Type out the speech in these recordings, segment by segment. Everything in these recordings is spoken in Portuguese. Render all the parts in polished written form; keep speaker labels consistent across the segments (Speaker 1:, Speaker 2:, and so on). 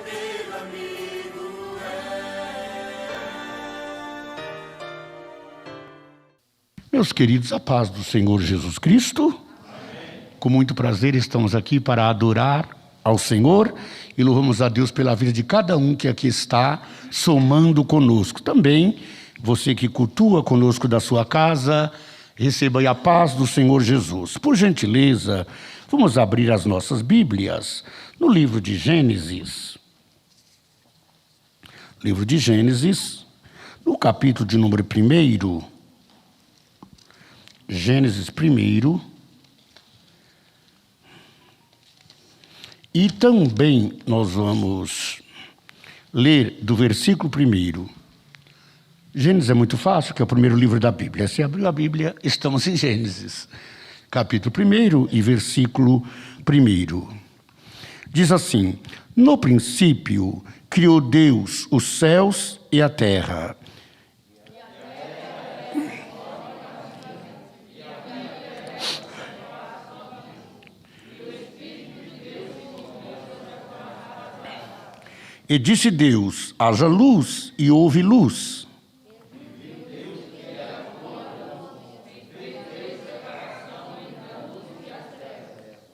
Speaker 1: verdadeiro amigo é.
Speaker 2: Meus queridos, a paz do Senhor Jesus Cristo. Amém. Com muito prazer estamos aqui para adorar ao Senhor e louvamos a Deus pela vida de cada um que aqui está somando conosco. Também você que cultua conosco da sua casa, receba aí a paz do Senhor Jesus. Por gentileza, vamos abrir as nossas Bíblias no livro de Gênesis. Livro de Gênesis, no capítulo de número 1. Gênesis 1. E também nós vamos ler do versículo 1. Gênesis é muito fácil, que é o primeiro livro da Bíblia. Se abriu a Bíblia, estamos em Gênesis, capítulo 1 e versículo 1. Diz assim: no princípio criou Deus os céus e a terra. E disse Deus: haja luz, e houve luz.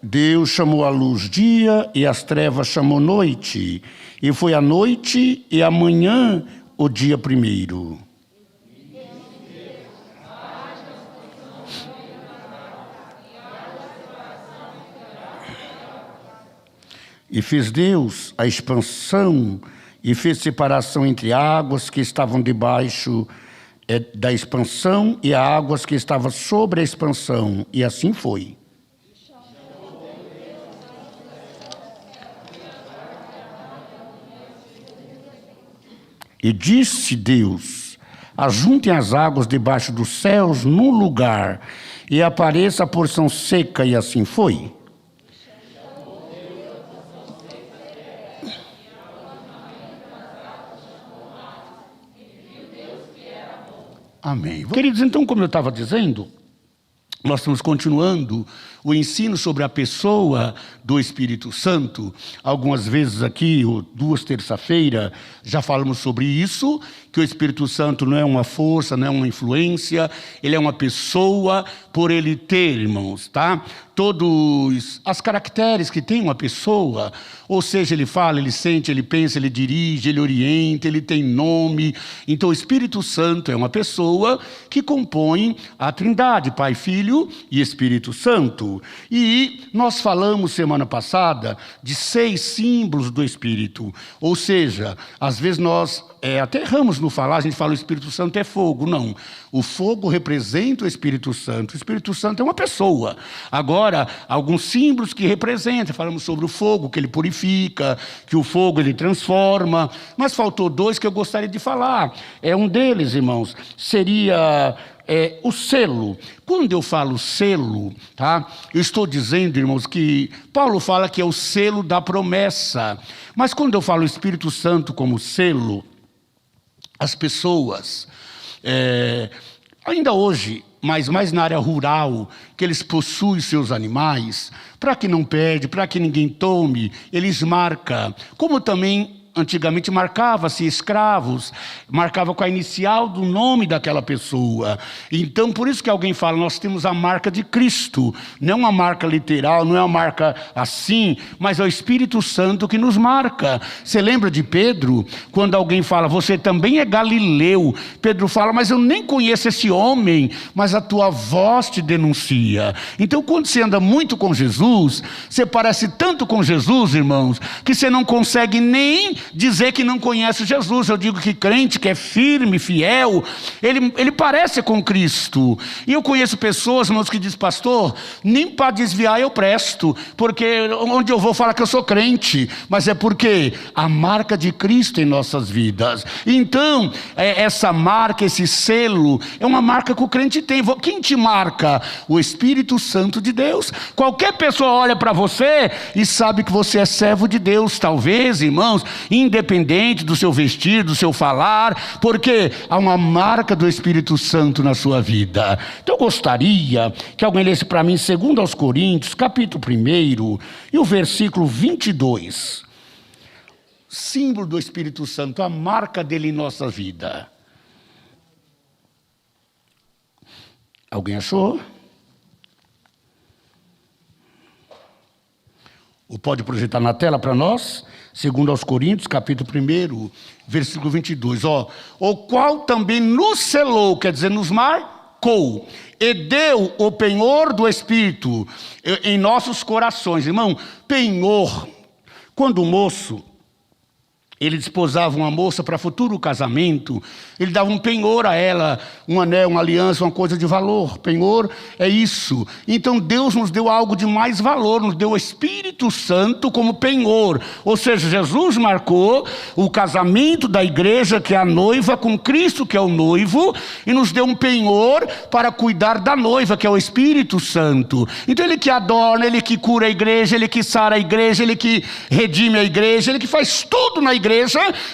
Speaker 2: Deus chamou a luz dia, e as trevas chamou noite. E foi a noite e a manhã o dia 1. E fez Deus a expansão e fez separação entre águas que estavam debaixo da expansão e águas que estavam sobre a expansão. E assim foi. E disse Deus: ajuntem as águas debaixo dos céus num lugar, e apareça a porção seca, e assim foi. Amém. Queridos, então, como eu estava dizendo, nós estamos continuando o ensino sobre a pessoa do Espírito Santo. Algumas vezes aqui, 2 terça-feira, já falamos sobre isso, que o Espírito Santo não é uma força, não é uma influência, ele é uma pessoa, por ele ter, irmãos, tá? Todas as caracteres que tem uma pessoa, ou seja, ele fala, ele sente, ele pensa, ele dirige, ele orienta, ele tem nome. Então o Espírito Santo é uma pessoa que compõe a Trindade, Pai, Filho e Espírito Santo. E nós falamos semana passada de 6 símbolos do Espírito, ou seja, às vezes nós até erramos no falar, a gente fala o Espírito Santo é fogo. Não, o fogo representa o Espírito Santo. O Espírito Santo é uma pessoa. Agora, alguns símbolos que representam, falamos sobre o fogo, que ele purifica, que o fogo ele transforma, mas faltou 2 que eu gostaria de falar. Um deles, irmãos, seria o selo. Quando eu falo selo, tá? Eu estou dizendo, irmãos, que Paulo fala que é o selo da promessa. Mas quando eu falo Espírito Santo como selo, as pessoas, ainda hoje, mas mais na área rural, que eles possuem seus animais, para que não perde, para que ninguém tome, eles marcam. Como também antigamente marcava-se escravos, marcava com a inicial do nome daquela pessoa. Então, por isso que alguém fala, nós temos a marca de Cristo. Não é uma marca literal, não é uma marca assim, mas é o Espírito Santo que nos marca. Você lembra de Pedro? Quando alguém fala, você também é galileu. Pedro fala, mas eu nem conheço esse homem, mas a tua voz te denuncia. Então, quando você anda muito com Jesus, você parece tanto com Jesus, irmãos, que você não consegue nem dizer que não conhece Jesus. Eu digo que crente que é firme, fiel, ele parece com Cristo. E eu conheço pessoas, irmãos, que dizem, pastor, nem para desviar eu presto, porque onde eu vou falar que eu sou crente, mas é porque a marca de Cristo em nossas vidas. Então, essa marca, esse selo, é uma marca que o crente tem. Quem te marca? O Espírito Santo de Deus. Qualquer pessoa olha para você e sabe que você é servo de Deus. Talvez, irmãos, independente do seu vestir, do seu falar, porque há uma marca do Espírito Santo na sua vida. Então eu gostaria que alguém lesse para mim 2 Coríntios, capítulo 1, e o versículo 22. símbolo do Espírito Santo, a marca dele em nossa vida. Alguém achou? Ou pode projetar na tela para nós? 2 aos Coríntios, capítulo 1, versículo 22. O qual também nos selou, quer dizer, nos marcou, e deu o penhor do Espírito em nossos corações. Irmão, penhor, quando o moço, ele desposava uma moça para futuro casamento, ele dava um penhor a ela, um anel, uma aliança, uma coisa de valor. Penhor é isso. Então Deus nos deu algo de mais valor, nos deu o Espírito Santo como penhor. Ou seja, Jesus marcou o casamento da igreja, que é a noiva, com Cristo, que é o noivo, e nos deu um penhor para cuidar da noiva, que é o Espírito Santo. Então ele que adorna, ele que cura a igreja, ele que sara a igreja, ele que redime a igreja, ele que faz tudo na igreja,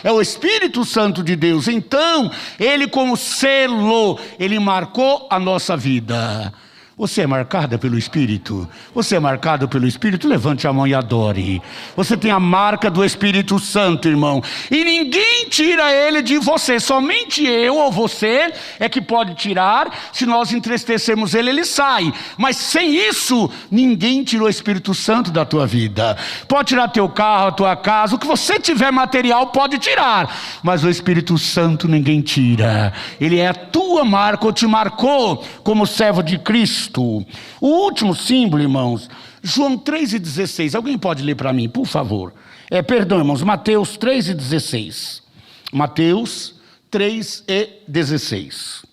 Speaker 2: é o Espírito Santo de Deus. Então, ele como selo, ele marcou a nossa vida. Você é marcada pelo Espírito? Você é marcado pelo Espírito? Levante a mão e adore. Você tem a marca do Espírito Santo, irmão. E ninguém tira ele de você. Somente eu ou você é que pode tirar. Se nós entristecermos ele, ele sai. Mas sem isso, ninguém tirou o Espírito Santo da tua vida. Pode tirar teu carro, a tua casa. O que você tiver material pode tirar. Mas o Espírito Santo ninguém tira. Ele é a tua marca, ou te marcou como servo de Cristo. O último símbolo, irmãos, João 3,16. Alguém pode ler para mim, por favor? Perdão, irmãos, Mateus 3,16. Mateus 3,16.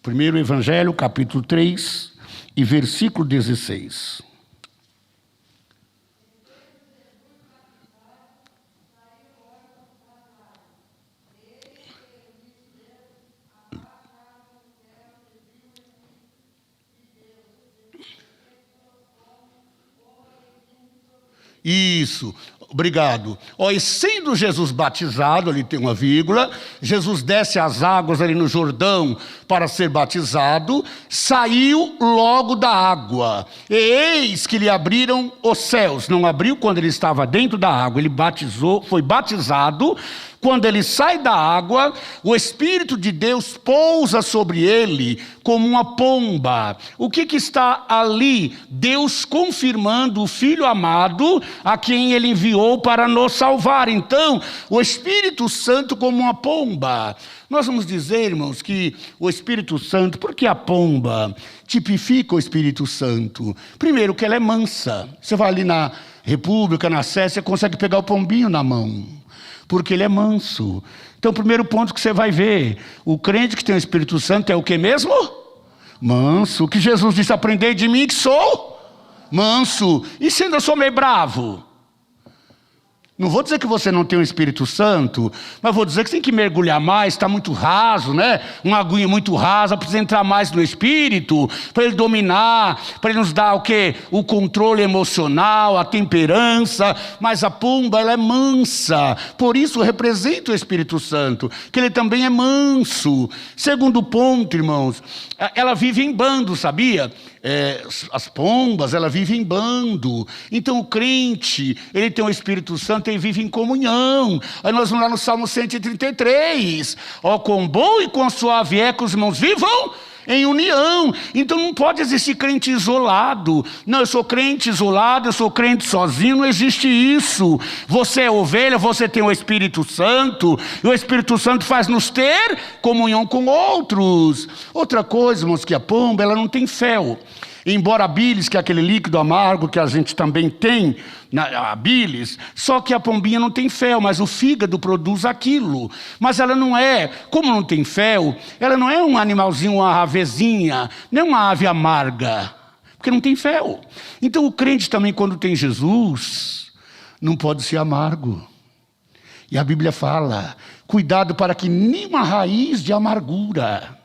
Speaker 2: Primeiro Evangelho, capítulo 3 e versículo 16. Isso, obrigado. E sendo Jesus batizado, ali tem uma vírgula, Jesus desce as águas ali no Jordão para ser batizado, saiu logo da água, e eis que lhe abriram os céus. Não abriu quando ele estava dentro da água, ele foi batizado. Quando ele sai da água, o Espírito de Deus pousa sobre ele como uma pomba. O que está ali? Deus confirmando o Filho amado, a quem ele enviou para nos salvar. Então, o Espírito Santo como uma pomba. Nós vamos dizer, irmãos, que o Espírito Santo, porque a pomba tipifica o Espírito Santo? Primeiro, que ela é mansa. Você vai ali na República, na Sé, você consegue pegar o pombinho na mão, porque ele é manso. Então, o primeiro ponto que você vai ver, o crente que tem o Espírito Santo é o que mesmo? Manso. O que Jesus disse: aprendei de mim que sou manso. E se ainda sou meio bravo? Não vou dizer que você não tem o Espírito Santo, mas vou dizer que você tem que mergulhar mais, está muito raso, né? Uma aguinha muito rasa, precisa entrar mais no Espírito, para ele dominar, para ele nos dar o quê? O controle emocional, a temperança. Mas a pomba, ela é mansa, por isso representa o Espírito Santo, que ele também é manso. Segundo ponto, irmãos, ela vive em bando, sabia? As pombas, ela vive em bando. Então o crente, ele tem o Espírito Santo e vive em comunhão. Aí nós vamos lá no Salmo 133. Quão bom e quão suave é que os irmãos vivam em união. Então não pode existir crente isolado. Não, eu sou crente isolado, eu sou crente sozinho. Não existe isso. Você é ovelha, você tem o Espírito Santo, e o Espírito Santo faz nos ter comunhão com outros. Outra coisa, irmãos, que a pomba, ela não tem fel. Embora a bilis, que é aquele líquido amargo que a gente também tem, a bilis, só que a pombinha não tem fel, mas o fígado produz aquilo. Mas ela não é, como não tem fel, ela não é um animalzinho, uma avezinha, nem uma ave amarga, porque não tem fel. Então o crente também, quando tem Jesus, não pode ser amargo. E a Bíblia fala: cuidado para que nenhuma raiz de amargura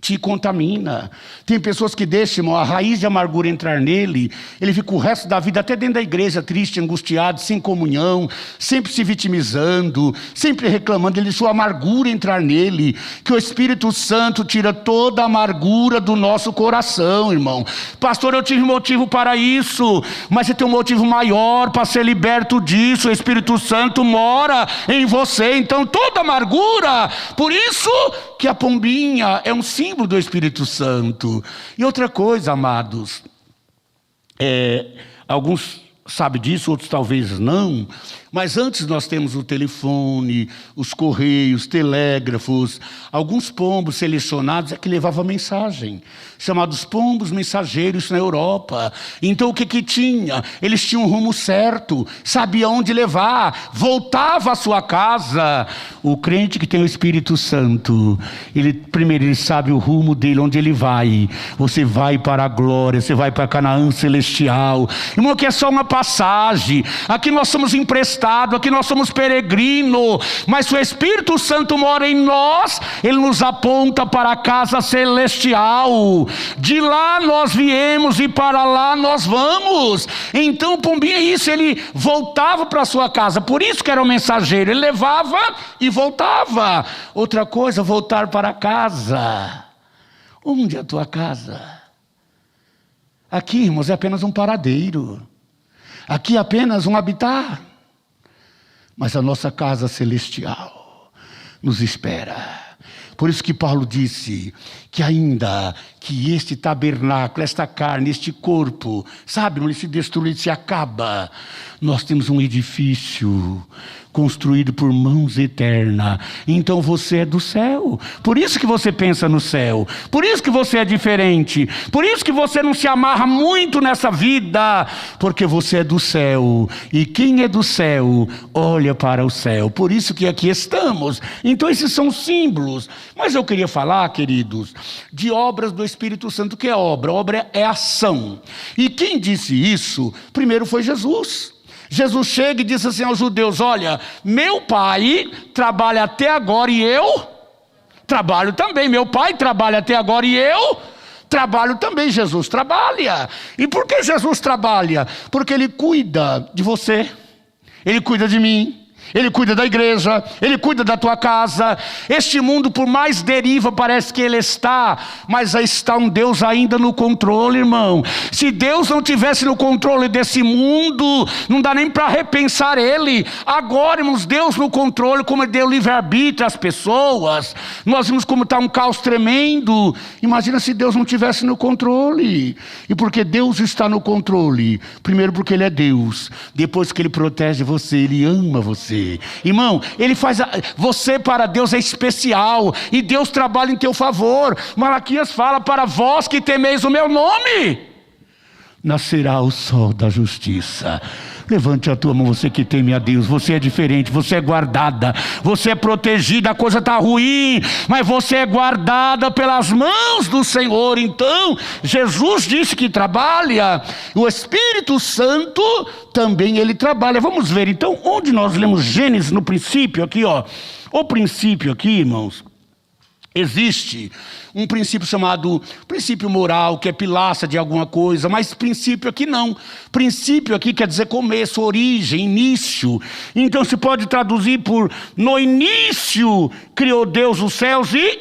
Speaker 2: te contamina. Tem pessoas que deixam a raiz de amargura entrar nele, ele fica o resto da vida até dentro da igreja triste, angustiado, sem comunhão, sempre se vitimizando, sempre reclamando, ele deixou a amargura entrar nele, que o Espírito Santo tira toda a amargura do nosso coração, irmão. Pastor, eu tive motivo para isso, mas você tem um motivo maior para ser liberto disso. O Espírito Santo mora em você, então toda amargura, por isso que a pombinha é um símbolo do Espírito Santo. E outra coisa, amados, alguns sabem disso, outros talvez não, mas antes nós temos o telefone, os correios, telégrafos, alguns pombos selecionados que levavam mensagem, chamados pombos mensageiros na Europa. Então o que tinha? Eles tinham um rumo certo, sabiam onde levar, voltava à sua casa. O crente que tem o Espírito Santo, primeiro ele sabe o rumo dele, onde ele vai. Você vai para a glória, você vai para Canaã celestial. Irmão, aqui é só uma passagem, aqui nós somos emprestados, aqui nós somos peregrinos, mas se o Espírito Santo mora em nós, ele nos aponta para a casa celestial. De lá nós viemos e para lá nós vamos. Então o pombinho é isso, ele voltava para a sua casa, por isso que era o mensageiro, ele levava e voltava. Outra coisa, voltar para casa. Onde é a tua casa? Aqui, irmãos, é apenas um paradeiro, aqui é apenas um habitar, mas a nossa casa celestial nos espera. Por isso que Paulo disse que ainda que este tabernáculo, esta carne, este corpo, sabe, ele se destrui, se acaba, nós temos um edifício construído por mãos eternas. Então você é do céu, por isso que você pensa no céu, por isso que você é diferente, por isso que você não se amarra muito nessa vida, porque você é do céu, e quem é do céu olha para o céu. Por isso que aqui estamos. Então esses são símbolos. Mas eu queria falar, queridos, de obras do Espírito Santo. O que é obra? Obra é ação. E quem disse isso primeiro foi Jesus. Jesus chega e disse assim aos judeus: olha, meu pai trabalha até agora e eu trabalho também. Meu pai trabalha até agora e eu trabalho também. Jesus trabalha. E por que Jesus trabalha? Porque ele cuida de você, ele cuida de mim, ele cuida da igreja, ele cuida da tua casa. Este mundo, por mais deriva parece que ele está, mas aí está um Deus ainda no controle, irmão. Se Deus não tivesse no controle desse mundo, não dá nem para repensar ele. Agora, irmãos, Deus no controle, como ele deu livre-arbítrio às pessoas, nós vimos como está um caos tremendo. Imagina se Deus não tivesse no controle. E porque Deus está no controle, primeiro porque ele é Deus, depois que ele protege você, ele ama você. Irmão, ele faz você para Deus é especial, e Deus trabalha em teu favor. Malaquias fala: para vós que temeis o meu nome, nascerá o sol da justiça. Levante a tua mão, você que teme a Deus. Você é diferente, você é guardada, você é protegida. A coisa está ruim, mas você é guardada pelas mãos do Senhor. Então Jesus disse que trabalha. O Espírito Santo também ele trabalha. Vamos ver então onde nós lemos Gênesis no princípio aqui, ó. O princípio aqui, irmãos, existe um princípio chamado princípio moral, que é pilaça de alguma coisa, mas princípio aqui não. Princípio aqui quer dizer começo, origem, início. Então se pode traduzir por: no início criou Deus os céus e...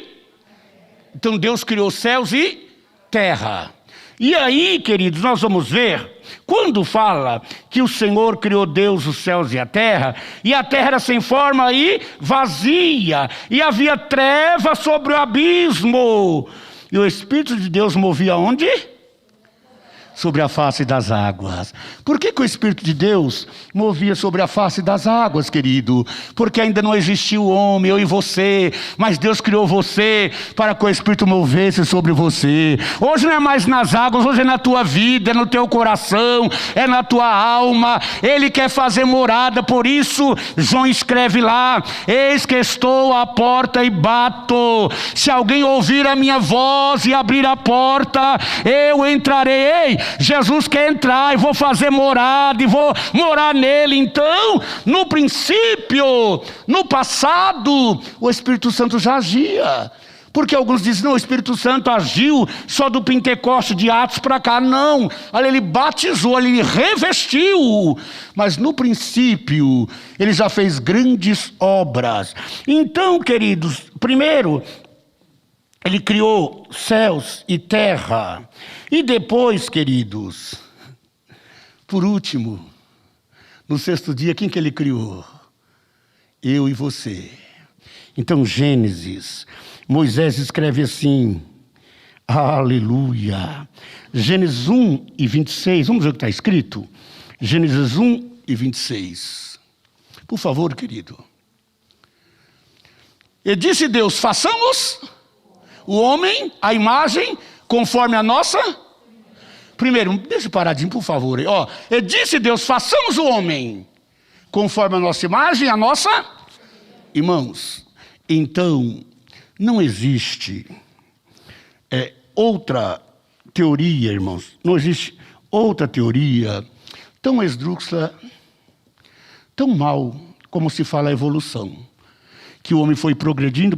Speaker 2: Então Deus criou céus e terra. E aí, queridos, nós vamos ver, quando fala que o Senhor criou Deus os céus e a terra era sem forma e vazia, e havia trevas sobre o abismo, e o Espírito de Deus movia onde? Sobre a face das águas. Por que o Espírito de Deus movia sobre a face das águas, querido? Porque ainda não existia o homem, eu e você, mas Deus criou você para que o Espírito movesse sobre você. Hoje não é mais nas águas, hoje é na tua vida, é no teu coração, é na tua alma. Ele quer fazer morada. Por isso João escreve lá: eis que estou à porta e bato. Se alguém ouvir a minha voz e abrir a porta, eu entrarei. Ei, Jesus quer entrar, e vou fazer morada, e vou morar nele. Então, no princípio, no passado, o Espírito Santo já agia. Porque alguns dizem, não, o Espírito Santo agiu só do Pentecoste de Atos para cá. Não, ali ele batizou, ali ele revestiu. Mas no princípio, ele já fez grandes obras. Então, queridos, primeiro, ele criou céus e terra. E depois, queridos, por último, no sexto dia, quem que ele criou? Eu e você. Então, Gênesis, Moisés escreve assim, aleluia. Gênesis 1 e 26, vamos ver o que está escrito? Gênesis 1 e 26. Por favor, querido. E disse Deus, façamos o homem, a imagem, conforme a nossa... Primeiro, deixa paradinho, por favor. Ó, e disse Deus, façamos o homem, conforme a nossa imagem, a nossa... Irmãos, então, não existe outra teoria, irmãos. Não existe outra teoria tão esdrúxula, tão mal, como se fala a evolução. Que o homem foi progredindo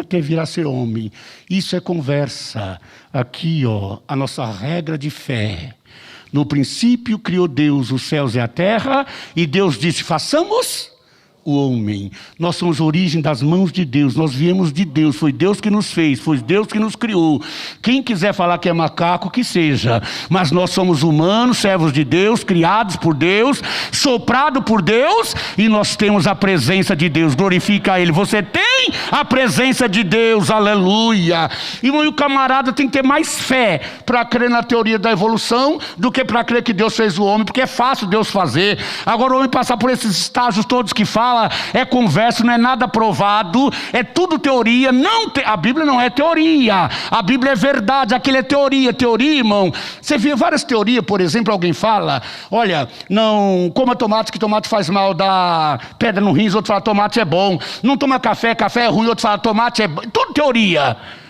Speaker 2: até vir a ser homem. Isso é conversa. Aqui, ó, a nossa regra de fé. No princípio criou Deus os céus e a terra, e Deus disse, façamos o homem. Nós somos a origem das mãos de Deus, nós viemos de Deus, foi Deus que nos fez, foi Deus que nos criou. Quem quiser falar que é macaco, que seja, mas nós somos humanos, servos de Deus, criados por Deus, soprado por Deus, e nós temos a presença de Deus. Glorifica a Ele. Você tem a presença de Deus, aleluia. E o camarada tem que ter mais fé para crer na teoria da evolução do que para crer que Deus fez o homem, porque é fácil Deus fazer. Agora o homem passar por esses estágios todos que fala, é conversa, não é nada provado, é tudo teoria. A Bíblia não é teoria, a Bíblia é verdade. Aquilo é teoria, irmão. Você vê várias teorias, por exemplo, alguém fala, olha, não coma tomate, que tomate faz mal, dá pedra no rins, outro fala tomate é bom, não toma café, café é ruim, outro fala tomate é bom.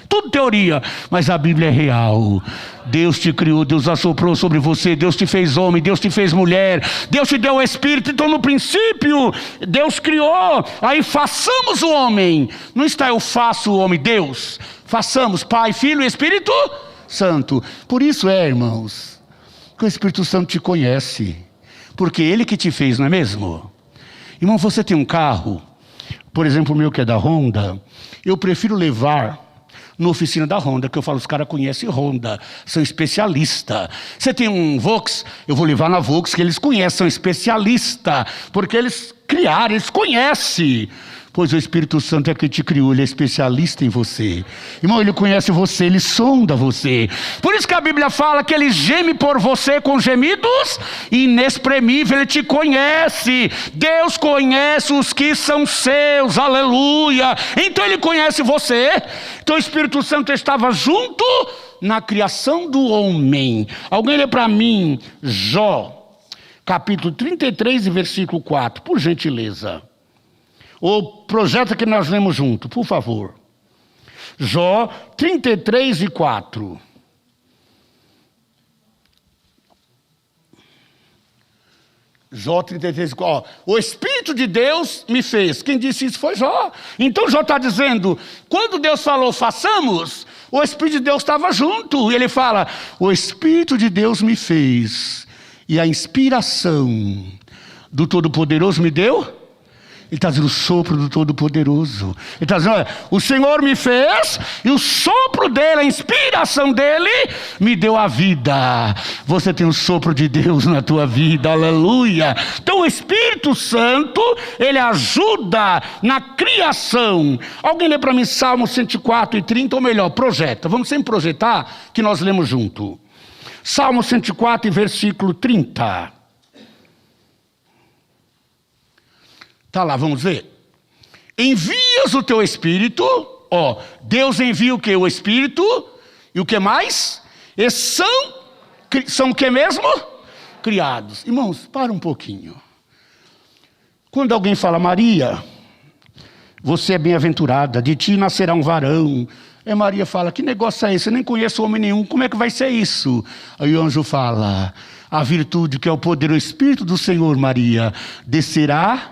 Speaker 2: Tudo teoria, mas a Bíblia é real. Deus te criou, Deus assoprou sobre você, Deus te fez homem, Deus te fez mulher, Deus te deu o Espírito. Então no princípio Deus criou, aí façamos o homem. Não está eu faço o homem, Deus. Façamos Pai, Filho e Espírito Santo. Por isso irmãos, que o Espírito Santo te conhece, porque Ele que te fez, não é mesmo? Irmão, você tem um carro, por exemplo o meu que é da Honda, eu prefiro levar na oficina da Honda, que eu falo, os caras conhecem Honda, são especialistas. Você tem um Vox, eu vou levar na Vox, que eles conhecem, são especialistas, porque eles criaram, eles conhecem. Pois o Espírito Santo é que te criou, Ele é especialista em você. Irmão, Ele conhece você, Ele sonda você. Por isso que a Bíblia fala que Ele geme por você com gemidos inexprimíveis. Ele te conhece. Deus conhece os que são seus, aleluia. Então Ele conhece você. Então o Espírito Santo estava junto na criação do homem. Alguém lê para mim Jó, capítulo 33 e versículo 4, por gentileza. Ou projeta que nós lemos junto, por favor. Jó 33 e 4. Jó 33 e 4. O Espírito de Deus me fez. Quem disse isso foi Jó. Então Jó está dizendo, quando Deus falou façamos, o Espírito de Deus estava junto. E ele fala, o Espírito de Deus me fez. E a inspiração do Todo-Poderoso me deu? Ele está dizendo o sopro do Todo-Poderoso. Ele está dizendo, olha, o Senhor me fez e o sopro dele, a inspiração dele me deu a vida. Você tem o sopro de Deus na tua vida, aleluia. Então o Espírito Santo, ele ajuda na criação. Alguém lê para mim Salmo 104 e 30, ou melhor, projeta. Vamos sempre projetar que nós lemos junto. Salmo 104 e versículo 30. Está lá, vamos ver. Envias o teu Espírito, ó, Deus envia o que? O Espírito, e o que mais? E são o que mesmo? Criados. Irmãos, para um pouquinho. Quando alguém fala, Maria, você é bem-aventurada, de ti nascerá um varão. Aí Maria fala, que negócio é esse? Eu nem conheço homem nenhum, como é que vai ser isso? Aí o anjo fala, a virtude que é o poder, o Espírito do Senhor, Maria, descerá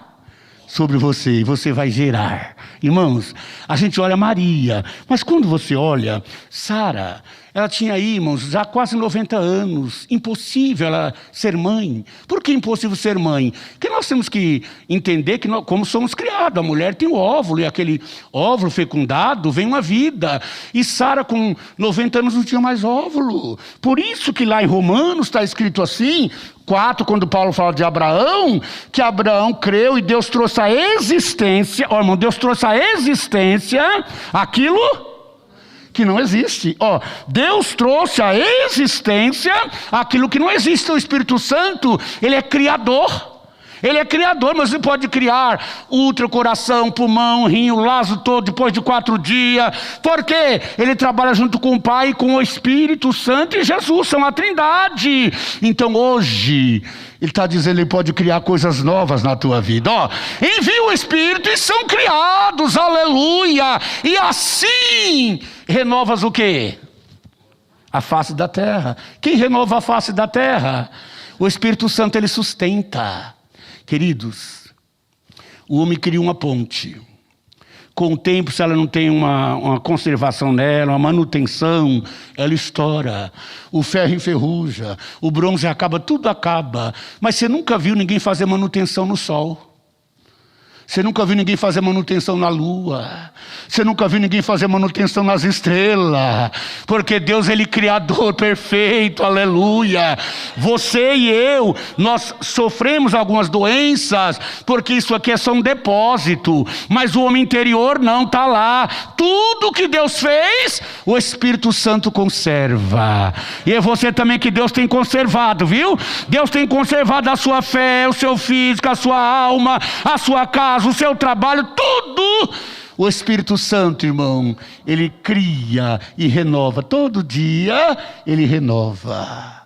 Speaker 2: sobre você e você vai gerar. Irmãos, a gente olha Maria, mas quando você olha Sara, ela tinha aí, irmãos, já quase 90 anos. Impossível ela ser mãe. Por que impossível ser mãe? Porque nós temos que entender que nós, como somos criados. A mulher tem o óvulo, e aquele óvulo fecundado vem uma vida. E Sara, com 90 anos, não tinha mais óvulo. Por isso que lá em Romanos está escrito assim, 4, quando Paulo fala de Abraão, que Abraão creu e Deus trouxe a existência. Ó, irmão, Deus trouxe a existência aquilo que não existe. Deus trouxe à existência aquilo que não existe. O Espírito Santo, ele é criador. Ele é criador, mas ele pode criar útero, coração, pulmão, rim, o laço todo depois de 4 dias. Por quê? Ele trabalha junto com o Pai e com o Espírito Santo e Jesus, são a Trindade. Então hoje, ele está dizendo que ele pode criar coisas novas na tua vida. Envia o Espírito e são criados, aleluia. E assim, renovas o quê? A face da terra. Quem renova a face da terra? O Espírito Santo, ele sustenta. Queridos, o homem cria uma ponte. Com o tempo, se ela não tem uma conservação nela, uma manutenção, ela estoura. O ferro enferruja, o bronze acaba, tudo acaba. Mas você nunca viu ninguém fazer manutenção no sol. Você nunca viu ninguém fazer manutenção na lua. Você nunca viu ninguém fazer manutenção nas estrelas. Porque Deus, ele é criador perfeito, aleluia. Você e eu, nós sofremos algumas doenças, porque isso aqui é só um depósito. Mas o homem interior não está lá. Tudo que Deus fez, o Espírito Santo conserva. E é você também que Deus tem conservado, viu? Deus tem conservado a sua fé, o seu físico, a sua alma, a sua casa, o seu trabalho, tudo. O Espírito Santo, irmão, ele cria e renova. Todo dia ele renova.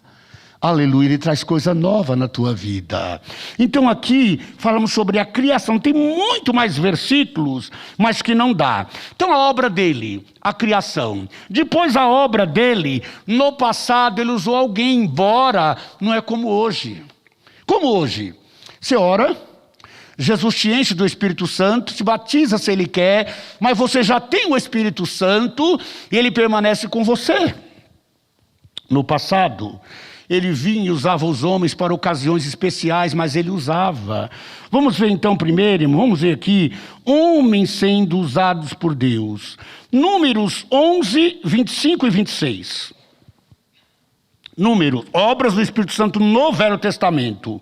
Speaker 2: Aleluia, ele traz coisa nova na tua vida. Então aqui falamos sobre a criação. Tem muito mais versículos, mas que não dá. Então a obra dele, a criação. Depois a obra dele, no passado ele usou alguém, embora não é como hoje. Como hoje? Você ora, Jesus te enche do Espírito Santo, te batiza se ele quer, mas você já tem o Espírito Santo e ele permanece com você. No passado, ele vinha e usava os homens para ocasiões especiais, mas ele usava. Vamos ver então primeiro, irmão, vamos ver aqui, homens sendo usados por Deus. Números 11, 25 e 26. Números, obras do Espírito Santo no Velho Testamento.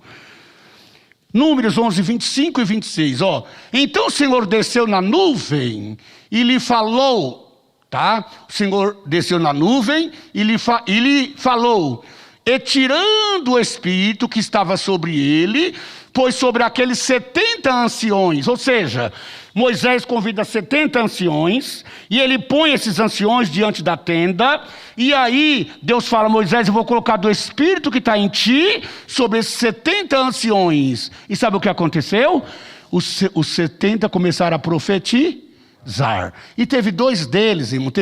Speaker 2: Números 11, 25 e 26, Então o Senhor desceu na nuvem e lhe falou, tá? O Senhor desceu na nuvem e lhe falou, e tirando o Espírito que estava sobre ele, pôs sobre aqueles 70 anciões, ou seja, Moisés convida 70 anciões, e ele põe esses anciões diante da tenda, e aí Deus fala, Moisés, eu vou colocar do Espírito que está em ti, sobre esses 70 anciões. E sabe o que aconteceu? Os 70 começaram a profetizar. E teve 2 deles, irmão,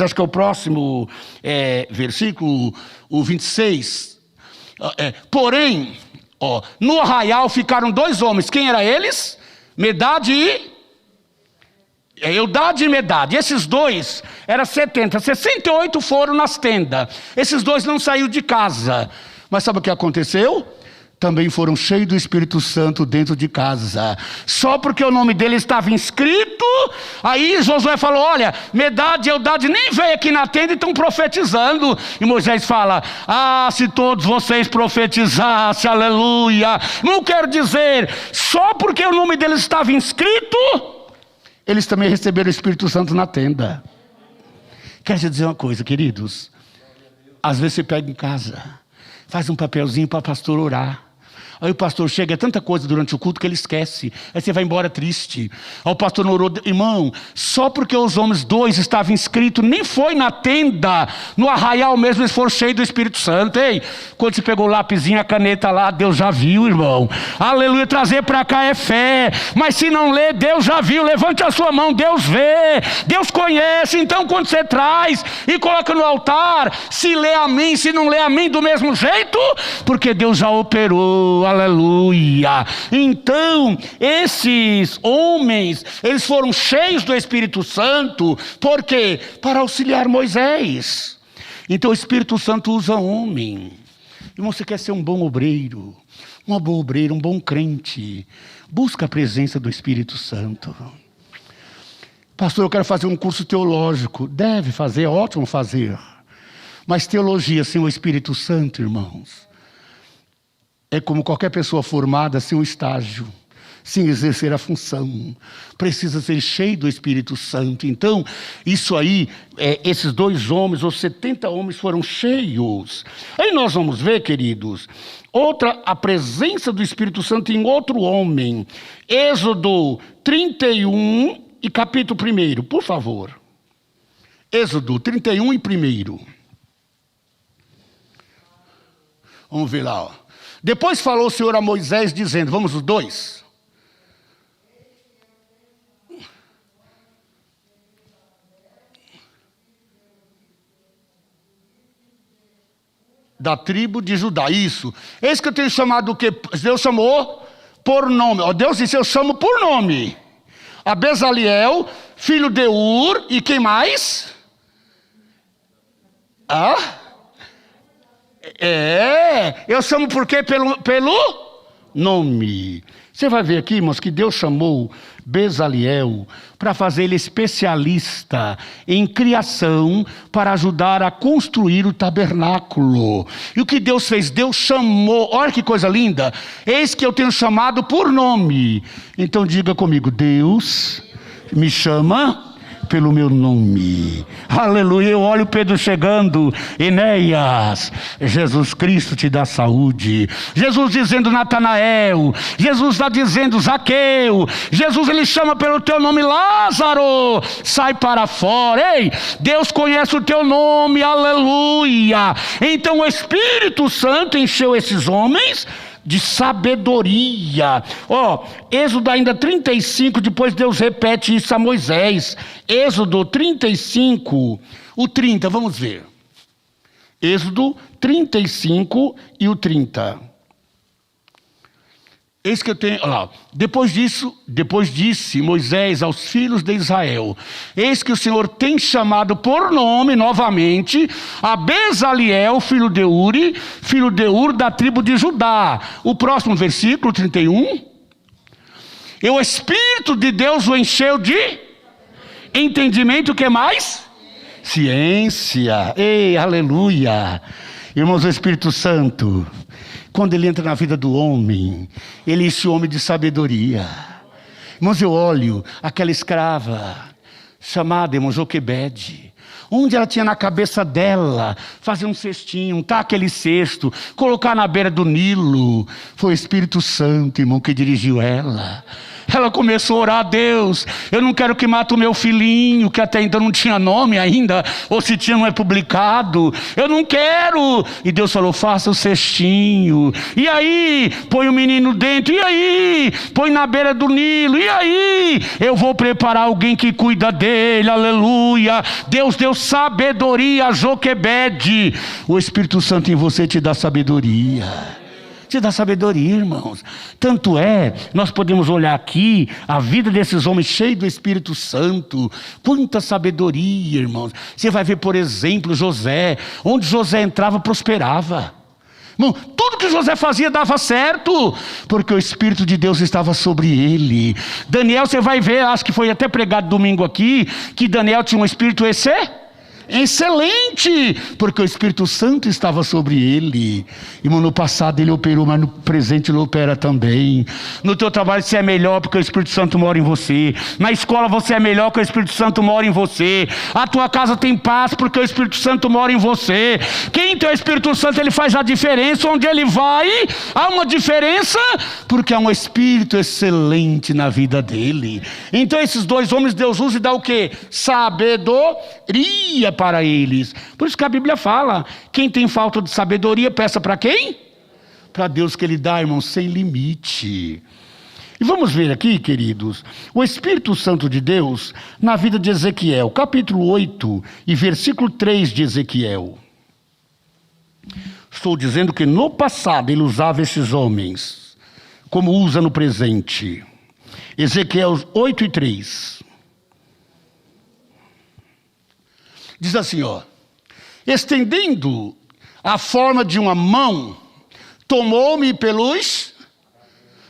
Speaker 2: acho que é o próximo versículo, o 26. Porém, no arraial ficaram 2 homens, quem eram eles? Medade e Eldade e Medade. Esses 2 eram 70, 68 foram nas tendas. Esses 2 não saíram de casa. Mas sabe o que aconteceu? Também foram cheios do Espírito Santo dentro de casa. Só porque o nome dele estava inscrito, aí Josué falou, olha, Medade e Eldade nem veio aqui na tenda e estão profetizando. E Moisés fala, se todos vocês profetizassem, aleluia. Não quero dizer, só porque o nome deles estava inscrito, eles também receberam o Espírito Santo na tenda. Quero te dizer uma coisa, queridos. Às vezes você pega em casa, faz um papelzinho para o pastor orar. Aí o pastor chega, é tanta coisa durante o culto que ele esquece. Aí você vai embora triste. Aí o pastor não orou. Irmão, só porque os homens 2 estavam inscritos, nem foi na tenda, no arraial mesmo, eles foram cheios do Espírito Santo. Ei, quando você pegou o lapisinho, a caneta lá, Deus já viu, irmão. Aleluia, trazer para cá é fé. Mas se não ler, Deus já viu. Levante a sua mão, Deus vê. Deus conhece. Então quando você traz e coloca no altar, se lê amém, se não lê amém do mesmo jeito, porque Deus já operou. aleluia. Então, esses homens, eles foram cheios do Espírito Santo, por quê? Para auxiliar Moisés. Então o Espírito Santo usa homem. E você quer ser um bom obreiro, uma boa obreira, um bom crente, busca a presença do Espírito Santo. Pastor, eu quero fazer um curso teológico. Deve fazer, é ótimo fazer. Mas teologia sem o Espírito Santo, irmãos, é como qualquer pessoa formada sem um estágio, sem exercer a função. Precisa ser cheio do Espírito Santo. Então, isso aí, esses 2 homens, ou 70 homens foram cheios. Aí nós vamos ver, queridos, a presença do Espírito Santo em outro homem. Êxodo 31 e capítulo 1, por favor. Êxodo 31 e 1. Vamos ver lá, ó. Depois falou o Senhor a Moisés, dizendo, vamos os 2. Da tribo de Judá, isso. Esse que eu tenho chamado o quê? Deus chamou por nome. Ó, Deus disse, eu chamo por nome. A Bezaliel, filho de Ur, e quem mais? Eu chamo por quê? Pelo nome. Você vai ver aqui, irmãos, que Deus chamou Bezaliel para fazer ele especialista em criação, para ajudar a construir o tabernáculo. E o que Deus fez? Deus chamou, olha que coisa linda, eis que eu tenho chamado por nome. Então diga comigo, Deus me chama pelo meu nome. Aleluia. Eu olho Pedro chegando, Enéas, Jesus Cristo te dá saúde. Jesus dizendo Natanael, Jesus está dizendo Zaqueu, Jesus ele chama pelo teu nome, Lázaro, sai para fora. Ei, Deus conhece o teu nome, aleluia. Então o Espírito Santo encheu esses homens de sabedoria. Êxodo ainda 35, depois Deus repete isso a Moisés. Êxodo 35, o 30, vamos ver. Êxodo 35 e o 30. Eis que eu tenho, olha lá. Depois disse Moisés aos filhos de Israel, eis que o Senhor tem chamado por nome novamente a Bezaliel, filho de Ur, da tribo de Judá. O próximo versículo, 31. E o Espírito de Deus o encheu de entendimento, o que mais? Ciência. Ei, aleluia. Irmãos, o Espírito Santo, quando ele entra na vida do homem, ele enche o homem de sabedoria. Irmãos, eu olho aquela escrava chamada, irmão, Joquebede, onde ela tinha na cabeça dela fazer um cestinho, untar aquele cesto, colocar na beira do Nilo. Foi o Espírito Santo, irmão, que dirigiu ela. Ela começou a orar a Deus, eu não quero que mate o meu filhinho, que até então não tinha nome ainda, ou se tinha não é publicado, eu não quero. E Deus falou, faça o cestinho, e aí, põe o menino dentro, e aí, põe na beira do Nilo, e aí, eu vou preparar alguém que cuida dele, aleluia. Deus deu sabedoria a Joquebede. O Espírito Santo em você te dá sabedoria. Te dá sabedoria, irmãos. Tanto é, nós podemos olhar aqui a vida desses homens cheios do Espírito Santo. Quanta sabedoria, irmãos. Você vai ver, por exemplo, José. Onde José entrava, prosperava. Irmão, tudo que José fazia dava certo, porque o Espírito de Deus estava sobre ele. Daniel, você vai ver, acho que foi até pregado domingo aqui, que Daniel tinha um espírito excelente, porque o Espírito Santo estava sobre ele. Irmão, no passado ele operou, mas no presente ele opera também. No teu trabalho você é melhor porque o Espírito Santo mora em você. Na escola você é melhor porque o Espírito Santo mora em você. A tua casa tem paz porque o Espírito Santo mora em você. Quem tem o Espírito Santo, ele faz a diferença. Onde ele vai, há uma diferença, porque há um Espírito excelente na vida dele. Então esses 2 homens Deus usa e dá o quê? Sabedoria para eles. Por isso que a Bíblia fala, quem tem falta de sabedoria, peça para quem? Para Deus, que ele dá, irmão, sem limite. E vamos ver aqui, queridos, o Espírito Santo de Deus na vida de Ezequiel, capítulo 8 e versículo 3 de Ezequiel. Estou dizendo que no passado ele usava esses homens. como usa no presente. Ezequiel 8:3. Diz assim, ó: estendendo a forma de uma mão, tomou-me pelos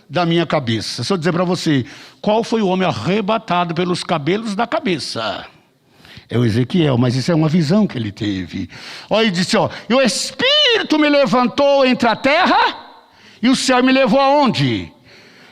Speaker 2: da minha cabeça. Se eu dizer para você, qual foi o homem arrebatado pelos cabelos da cabeça? É o Ezequiel, mas isso é uma visão que ele teve. Olha, ele disse, ó: e o Espírito me levantou entre a terra e o céu, me levou aonde?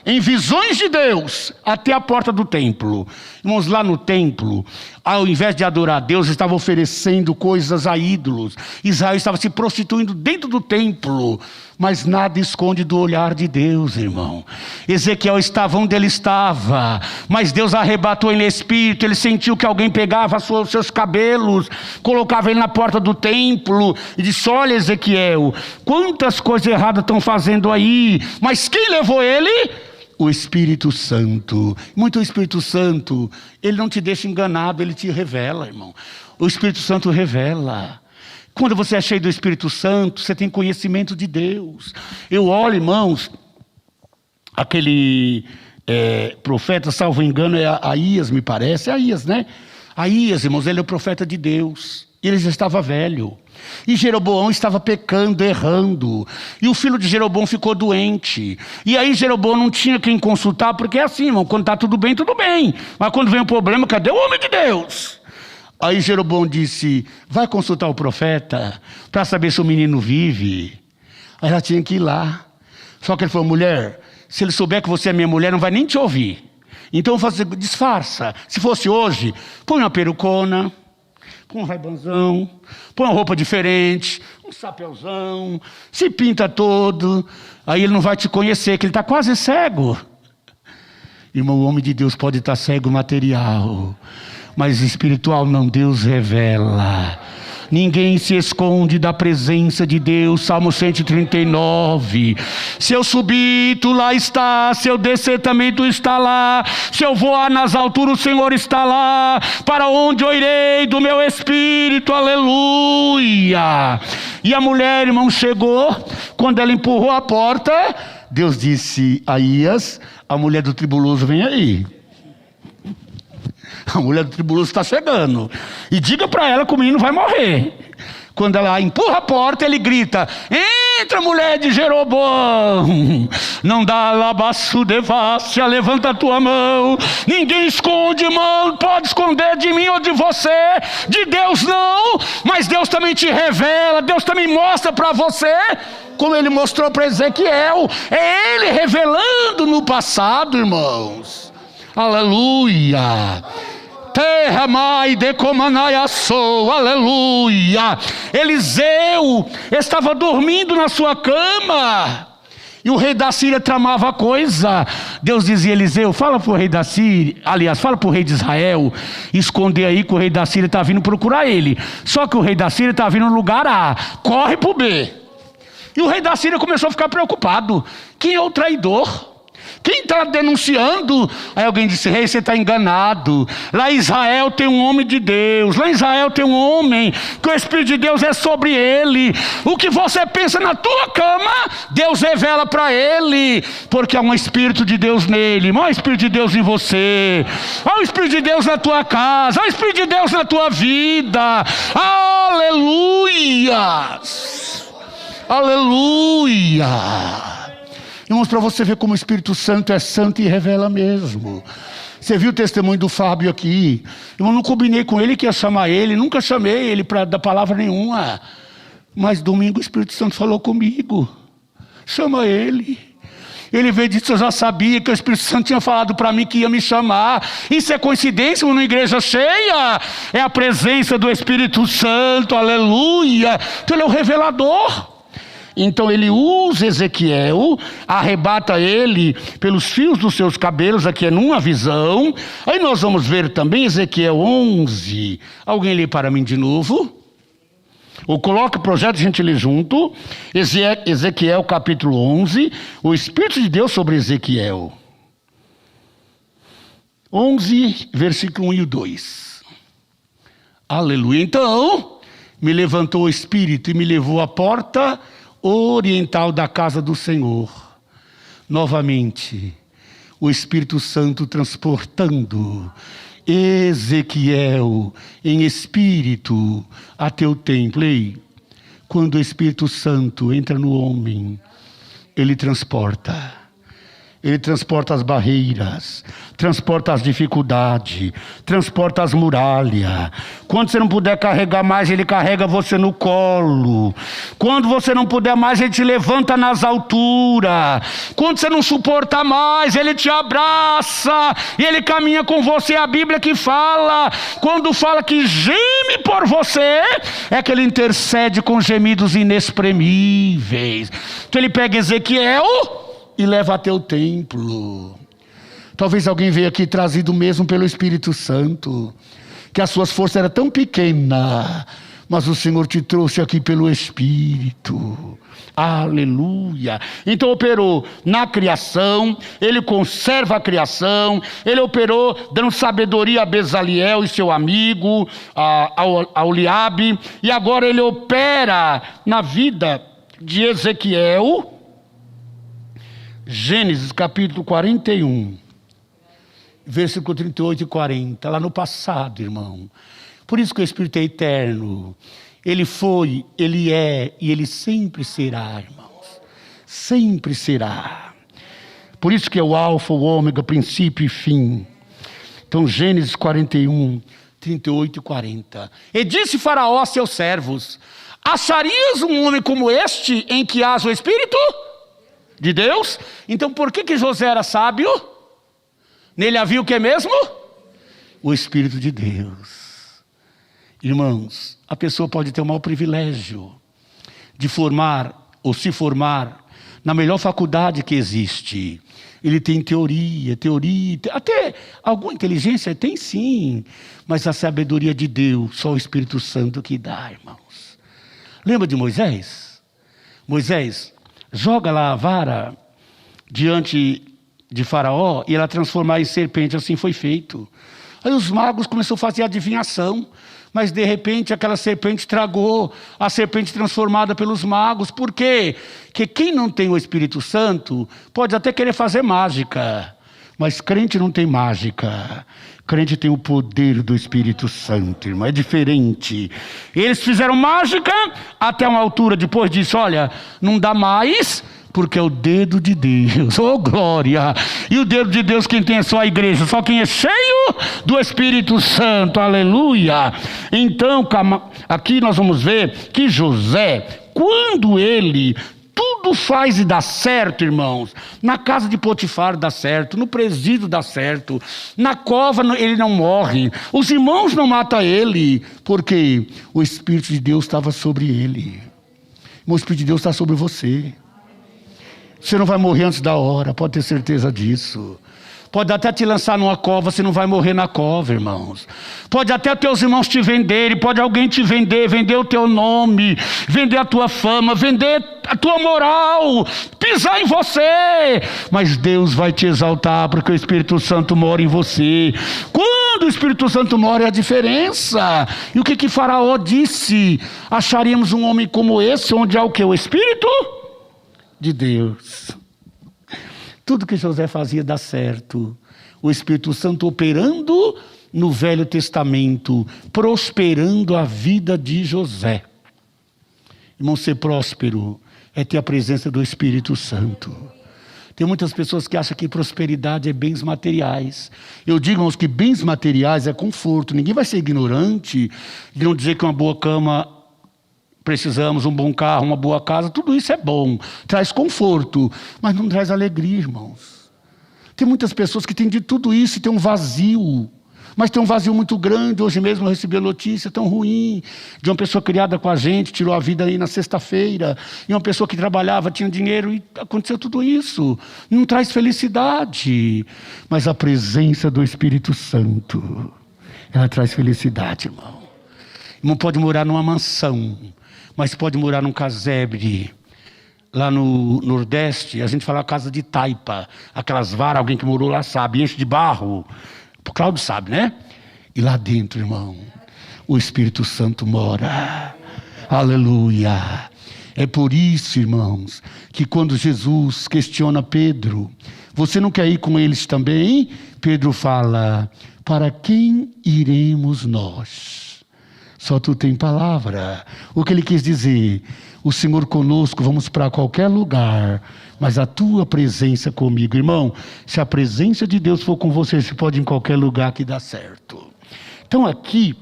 Speaker 2: Em visões de Deus, até a porta do templo. Irmãos, lá no templo, ao invés de adorar a Deus, estava oferecendo coisas a ídolos. Israel estava se prostituindo dentro do templo. Mas nada esconde do olhar de Deus, irmão. Ezequiel estava onde ele estava, mas Deus arrebatou ele em espírito. Ele sentiu que alguém pegava seus cabelos, colocava ele na porta do templo e disse: olha, Ezequiel, quantas coisas erradas estão fazendo aí. Mas quem levou ele? O Espírito Santo. Muito o Espírito Santo, ele não te deixa enganado, ele te revela, irmão. O Espírito Santo revela. Quando você é cheio do Espírito Santo, você tem conhecimento de Deus. Eu olho, irmãos, aquele profeta, salvo engano, é Aías, me parece. É Aías, né? Aías, irmãos, ele é o profeta de Deus. Ele já estava velho. E Jeroboão estava pecando, errando. E o filho de Jeroboão ficou doente. E aí Jeroboão não tinha quem consultar, porque é assim, irmão, quando está tudo bem, tudo bem. Mas quando vem o problema, cadê o homem de Deus? Aí Jeroboão disse: vai consultar o profeta para saber se o menino vive. Aí ela tinha que ir lá. Só que ele falou: mulher, se ele souber que você é minha mulher, não vai nem te ouvir. Então disfarça. Se fosse hoje, põe uma perucona, põe um raibanzão, põe uma roupa diferente, um chapéuzão, se pinta todo. Aí ele não vai te conhecer, que ele está quase cego. Irmão, o homem de Deus pode estar cego material, mas espiritual não. Deus revela. Ninguém se esconde da presença de Deus. Salmo 139. Se eu subir, tu lá está. Se eu descer, também tu está lá. Se eu voar nas alturas, o Senhor está lá. Para onde eu irei do meu espírito? Aleluia. E a mulher, irmão, chegou. Quando ela empurrou a porta, Deus disse: Aías, a mulher do tribuloso vem aí. A mulher do tribuloso está chegando. E diga para ela que o menino vai morrer. Quando ela empurra a porta, ele grita: entra, mulher de Jeroboão. Não dá labaço devássia, levanta a tua mão. Ninguém esconde, mão, pode esconder de mim ou de você. De Deus não, mas Deus também te revela. Deus também mostra para você, como ele mostrou para Ezequiel. É ele revelando no passado, irmãos. Aleluia. Terra mai decomanaiaçou, aleluia. Eliseu estava dormindo na sua cama e o rei da Síria tramava coisa. Deus dizia: Eliseu, fala para o rei da Síria, aliás, fala para o rei de Israel esconder aí que o rei da Síria está vindo procurar ele. Só que o rei da Síria está vindo no lugar A, corre para o B. E o rei da Síria começou a ficar preocupado. Quem é o traidor? Quem está denunciando? Aí alguém disse: rei, você está enganado. Lá em Israel tem um homem de Deus. Lá em Israel tem um homem que o Espírito de Deus é sobre ele. O que você pensa na tua cama, Deus revela para ele, porque há um Espírito de Deus nele. Há um Espírito de Deus em você. Há um Espírito de Deus na tua casa. Há um Espírito de Deus na tua vida. Aleluia. Aleluia. Irmãos, para você ver como o Espírito Santo é santo e revela mesmo. Você viu o testemunho do Fábio aqui? Eu não combinei com ele que ia chamar ele, nunca chamei ele para dar palavra nenhuma. Mas domingo o Espírito Santo falou comigo: chama ele. Ele veio e disse: eu já sabia que o Espírito Santo tinha falado para mim que ia me chamar. Isso é coincidência numa igreja cheia? É a presença do Espírito Santo, aleluia. Então ele é o revelador. Então ele usa Ezequiel, arrebata ele pelos fios dos seus cabelos, aqui é numa visão. Aí nós vamos ver também Ezequiel 11. Alguém lê para mim de novo? Ou coloca o projeto, a gente lê junto. Ezequiel capítulo 11, o Espírito de Deus sobre Ezequiel. 11, versículo 1 e 2. Aleluia. Então, me levantou o Espírito e me levou à porta oriental da casa do Senhor. Novamente, o Espírito Santo transportando Ezequiel em espírito até o templo. Ei, quando o Espírito Santo entra no homem, ele transporta. Ele transporta as barreiras, transporta as dificuldades, transporta as muralhas. Quando você não puder carregar mais, ele carrega você no colo. Quando você não puder mais, ele te levanta nas alturas. Quando você não suporta mais, ele te abraça e ele caminha com você. A Bíblia que fala, quando fala que geme por você, é que ele intercede com gemidos inexprimíveis. Então ele pega Ezequiel e leva até o templo. Talvez alguém veio aqui trazido mesmo pelo Espírito Santo, que as suas forças eram tão pequenas, mas o Senhor te trouxe aqui pelo Espírito. Aleluia. Então operou na criação, ele conserva a criação, ele operou dando sabedoria a Bezaliel e seu amigo, a Oliabe, e agora ele opera na vida de Ezequiel. Gênesis capítulo 41, versículo 38 e 40, lá no passado, irmão. Por isso que o Espírito é eterno. Ele foi, ele é e ele sempre será, irmãos. Sempre será. Por isso que é o alfa, o ômega, princípio e fim. Então Gênesis 41, 38 e 40. E disse Faraó a seus servos: acharias um homem como este em que haja o Espírito de Deus? Então por que José era sábio? Nele havia o que mesmo? O Espírito de Deus. Irmãos, a pessoa pode ter o maior privilégio de formar ou se formar na melhor faculdade que existe. Ele tem teoria, até alguma inteligência tem sim, mas a sabedoria de Deus, só o Espírito Santo que dá, irmãos. Lembra de Moisés? Moisés joga lá a vara diante de Faraó e ela transformar em serpente, assim foi feito. Aí os magos começaram a fazer adivinhação, mas de repente aquela serpente tragou a serpente transformada pelos magos. Por quê? Porque quem não tem o Espírito Santo pode até querer fazer mágica, mas crente não tem mágica. Crente tem o poder do Espírito Santo, irmão, é diferente. Eles fizeram mágica até uma altura, depois disse: olha, não dá mais, porque é o dedo de Deus. Oh glória! E o dedo de Deus quem tem é só a igreja, só quem é cheio do Espírito Santo, aleluia. Então aqui nós vamos ver que José, quando ele tudo faz e dá certo, irmãos. Na casa de Potifar dá certo, no presídio dá certo, na cova ele não morre, os irmãos não matam ele, porque o Espírito de Deus estava sobre ele. O Espírito de Deus está sobre você. Você não vai morrer antes da hora, pode ter certeza disso. Pode até te lançar numa cova, você não vai morrer na cova, irmãos. Pode até teus irmãos te venderem, pode alguém te vender o teu nome, vender a tua fama, vender a tua moral, pisar em você. Mas Deus vai te exaltar, porque o Espírito Santo mora em você. Quando o Espírito Santo mora, é a diferença. E o que Faraó disse? Acharíamos um homem como esse, onde há o que? O Espírito de Deus. Tudo que José fazia dá certo. O Espírito Santo operando no Velho Testamento, prosperando a vida de José. Irmão, ser próspero é ter a presença do Espírito Santo. Tem muitas pessoas que acham que prosperidade é bens materiais. Eu digo aos que bens materiais é conforto. Ninguém vai ser ignorante de não dizer que uma boa cama precisamos, um bom carro, uma boa casa, tudo isso é bom, traz conforto, mas não traz alegria, irmãos. Tem muitas pessoas que têm de tudo isso e tem um vazio, mas tem um vazio muito grande. Hoje mesmo eu recebi a notícia tão ruim de uma pessoa criada com a gente, tirou a vida aí na sexta-feira, e uma pessoa que trabalhava, tinha dinheiro, e aconteceu tudo isso. Não traz felicidade, mas a presença do Espírito Santo, ela traz felicidade, irmão. Irmão pode morar numa mansão, mas pode morar num casebre. Lá no Nordeste, a gente fala casa de taipa. Aquelas varas, alguém que morou lá sabe, enche de barro. O Cláudio sabe, né? E lá dentro, irmão, o Espírito Santo mora. Aleluia. É por isso, irmãos, que quando Jesus questiona Pedro, você não quer ir com eles também? Pedro fala, para quem iremos nós? Só tu tem palavra. O que ele quis dizer? O Senhor conosco, vamos para qualquer lugar, mas a tua presença comigo. Irmão, se a presença de Deus for com você, você pode ir em qualquer lugar que dá certo. Então aqui,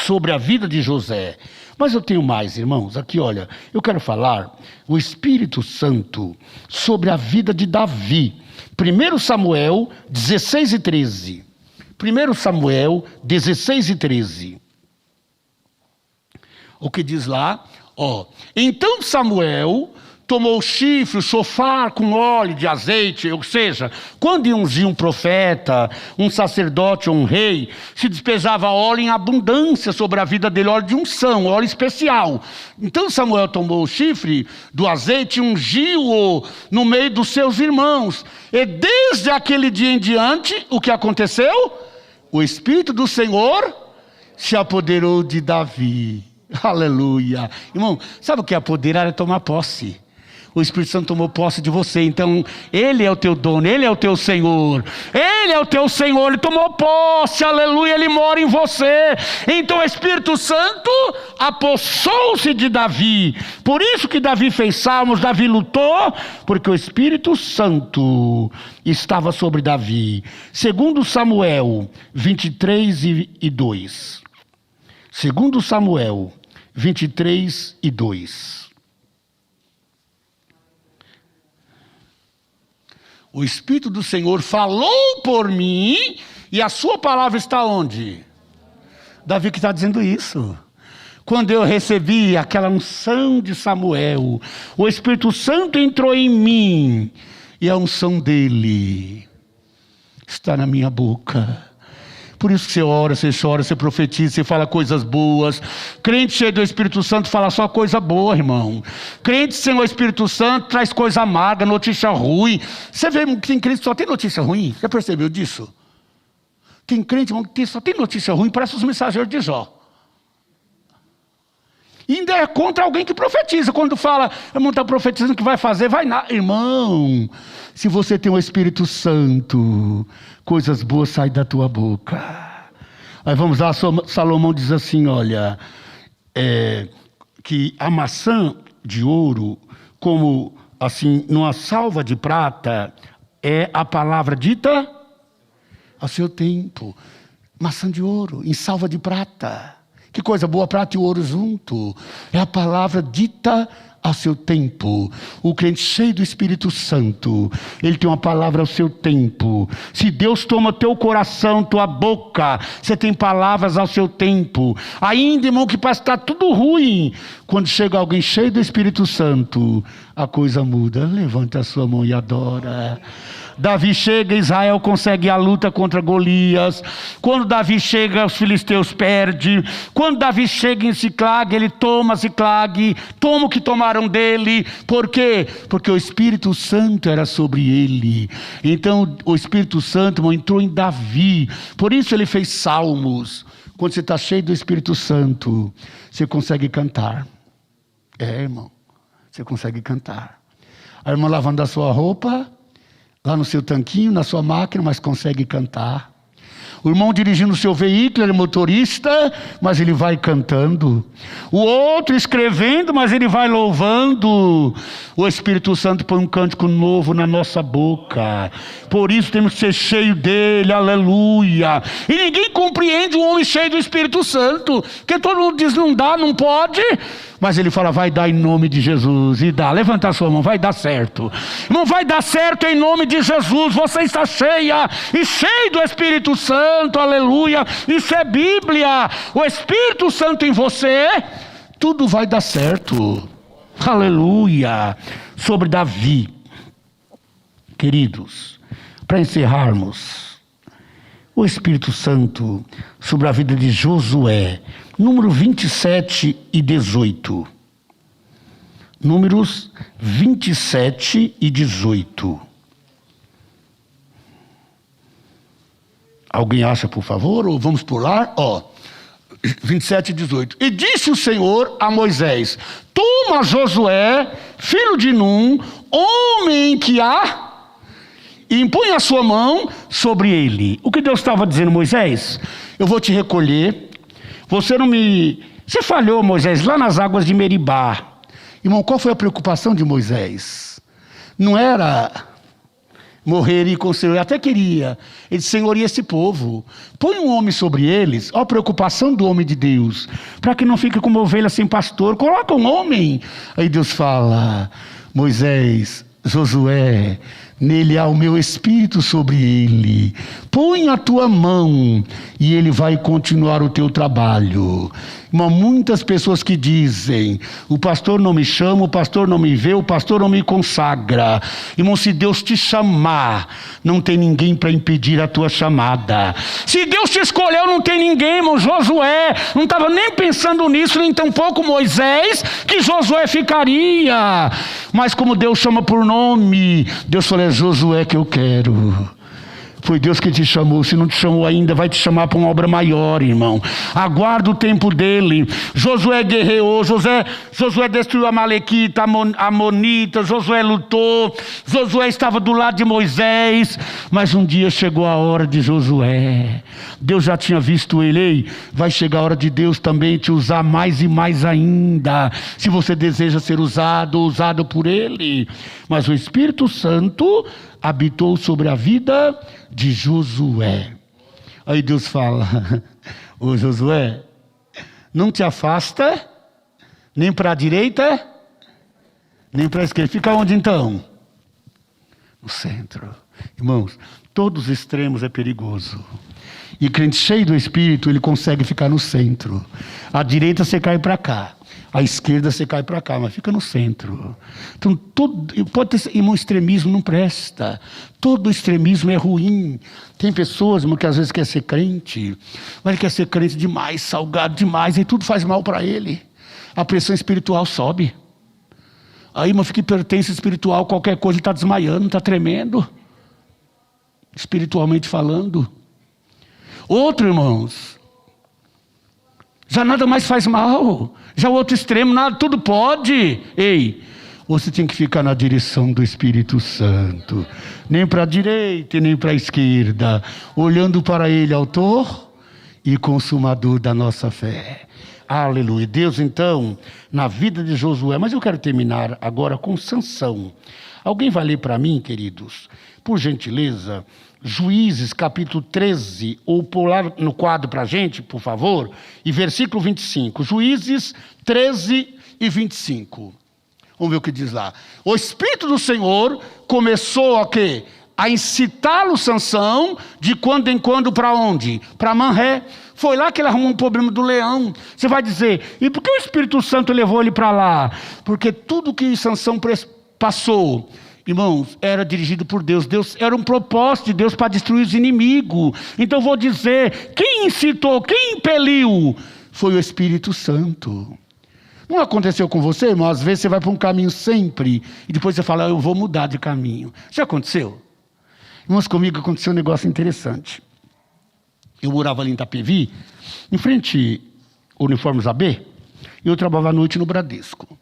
Speaker 2: sobre a vida de José, mas eu tenho mais, irmãos, aqui olha, eu quero falar o Espírito Santo sobre a vida de Davi. 1 Samuel 16 e 13. 1 Samuel 16 e 13. O que diz lá? Então Samuel tomou o chifre, o chofar com óleo de azeite, ou seja, quando ia ungir um profeta, um sacerdote ou um rei, se despejava óleo em abundância sobre a vida dele, óleo de unção, óleo especial. Então Samuel tomou o chifre do azeite e ungiu-o no meio dos seus irmãos. E desde aquele dia em diante, o que aconteceu? O Espírito do Senhor se apoderou de Davi. Aleluia. Irmão, sabe o que é apoderar? É tomar posse. O Espírito Santo tomou posse de você, então Ele é o teu dono, Ele é o teu Senhor, Ele é o teu Senhor, Ele tomou posse, aleluia, Ele mora em você. Então o Espírito Santo apossou-se de Davi, por isso que Davi fez salmos, Davi lutou, porque o Espírito Santo estava sobre Davi. Segundo Samuel 23 e 2. Segundo Samuel 23 e 2. O Espírito do Senhor falou por mim, e a sua palavra está onde? Davi que está dizendo isso. Quando eu recebi aquela unção de Samuel, o Espírito Santo entrou em mim, e a unção dele está na minha boca. Por isso que você ora, você chora, você profetiza, você fala coisas boas. Crente cheio do Espírito Santo fala só coisa boa, irmão. Crente sem o Espírito Santo traz coisa amarga, notícia ruim. Você vê que tem crente que só tem notícia ruim? Já percebeu disso? Tem crente, irmão, que só tem notícia ruim, parece os mensageiros de Jó. E ainda é contra alguém que profetiza. Quando fala, irmão, está profetizando que vai fazer, vai nada. Irmão, se você tem o Espírito Santo, coisas boas saem da tua boca. Aí vamos lá, Salomão diz assim, olha, que a maçã de ouro, como assim, numa salva de prata, é a palavra dita a seu tempo. Maçã de ouro, em salva de prata. Que coisa boa, prata e ouro junto. É a palavra dita a seu tempo. O crente cheio do Espírito Santo, ele tem uma palavra ao seu tempo. Se Deus toma teu coração, tua boca, você tem palavras ao seu tempo. Ainda, irmão, que parece que está tudo ruim, quando chega alguém cheio do Espírito Santo, a coisa muda. Levanta a sua mão e adora. Davi chega, Israel consegue a luta contra Golias. Quando Davi chega, os filisteus perdem. Quando Davi chega em Ziclag, ele toma Ziclag, toma o que tomaram dele. Por quê? Porque o Espírito Santo era sobre ele. Então o Espírito Santo, irmão, entrou em Davi. Por isso ele fez salmos. Quando você está cheio do Espírito Santo, você consegue cantar. Irmão, você consegue cantar. A irmã lavando a sua roupa, lá no seu tanquinho, na sua máquina, mas consegue cantar. O irmão dirigindo o seu veículo, ele é motorista, mas ele vai cantando. O outro escrevendo, mas ele vai louvando. O Espírito Santo põe um cântico novo na nossa boca. Por isso temos que ser cheio dele, aleluia. E ninguém compreende um homem cheio do Espírito Santo, porque todo mundo diz não dá, não pode. Mas ele fala, vai dar em nome de Jesus. E dá, levanta a sua mão, vai dar certo. Não vai dar certo em nome de Jesus. Você está cheia e cheio do Espírito Santo, aleluia. Isso é Bíblia. O Espírito Santo em você, tudo vai dar certo. Aleluia. Sobre Davi. Queridos, para encerrarmos, o Espírito Santo sobre a vida de Josué. Número 27 e 18. Números 27 e 18. Alguém acha, por favor, ou vamos pular? 27 e 18. E disse o Senhor a Moisés: toma toma Josué, filho de Num, homem que há, e impõe a sua mão sobre ele. O que Deus estava dizendo, Moisés? Eu vou te recolher. Você não me... Você falhou, Moisés, lá nas águas de Meribá. Irmão, qual foi a preocupação de Moisés? Não era morrer e ir com o Senhor. Ele até queria. Ele disse, Senhor, e esse povo? Põe um homem sobre eles. Olha a preocupação do homem de Deus. Para que não fique como ovelha sem pastor. Coloca um homem. Aí Deus fala, Moisés, Josué, nele há o meu espírito sobre ele. Põe a tua mão e ele vai continuar o teu trabalho. Irmão, muitas pessoas que dizem, o pastor não me chama, o pastor não me vê, o pastor não me consagra. Irmão, se Deus te chamar, não tem ninguém para impedir a tua chamada. Se Deus te escolheu, não tem ninguém, irmão. Josué não estava nem pensando nisso, nem tampouco Moisés, que Josué ficaria. Mas como Deus chama por nome, Deus falou, é Josué que eu quero. Foi Deus que te chamou. Se não te chamou ainda, vai te chamar para uma obra maior, irmão. Aguarda o tempo dele. Josué guerreou. Josué destruiu a Malequita, a Amonita. Josué lutou. Josué estava do lado de Moisés. Mas um dia chegou a hora de Josué. Deus já tinha visto ele. Ei, vai chegar a hora de Deus também te usar mais e mais ainda. Se você deseja ser usado ou usado por ele. Mas o Espírito Santo habitou sobre a vida de Josué. Aí Deus fala, ô Josué, não te afasta, nem para a direita, nem para a esquerda. Fica onde então? No centro. Irmãos, todos os extremos é perigoso. E crente cheio do Espírito, ele consegue ficar no centro. À direita você cai para cá. À esquerda você cai para cá, mas fica no centro. Então, pode ter, irmão, extremismo não presta. Todo extremismo é ruim. Tem pessoas, irmão, que às vezes quer ser crente, mas ele quer ser crente demais, salgado demais, e tudo faz mal para ele. A pressão espiritual sobe. Aí, irmão, fica hipertenso espiritual, qualquer coisa ele está desmaiando, está tremendo. Espiritualmente falando. Outro, irmãos, já nada mais faz mal. Já o outro extremo, nada, tudo pode. Ei, você tem que ficar na direção do Espírito Santo. Nem para a direita e nem para a esquerda. Olhando para ele, autor e consumador da nossa fé. Aleluia. Deus, então, na vida de Josué. Mas eu quero terminar agora com Sansão. Alguém vai ler para mim, queridos? Por gentileza, Juízes, capítulo 13, ou pular no quadro para a gente, por favor, e versículo 25. Juízes 13 e 25. Vamos ver o que diz lá. O Espírito do Senhor começou a quê? A incitá-lo, Sansão, de quando em quando para onde? Para Manré. Foi lá que ele arrumou um problema do leão. Você vai dizer, e por que o Espírito Santo levou ele para lá? Porque tudo que Sansão passou, irmãos, era dirigido por Deus. Deus era um propósito de Deus para destruir os inimigos. Então vou dizer, quem incitou, quem impeliu? Foi o Espírito Santo. Não aconteceu com você, irmão? Às vezes você vai para um caminho sempre, e depois você fala, eu vou mudar de caminho. Já aconteceu? Irmãos, comigo aconteceu um negócio interessante. Eu morava ali em Itapevi, em frente ao Uniformes AB, e eu trabalhava à noite no Bradesco.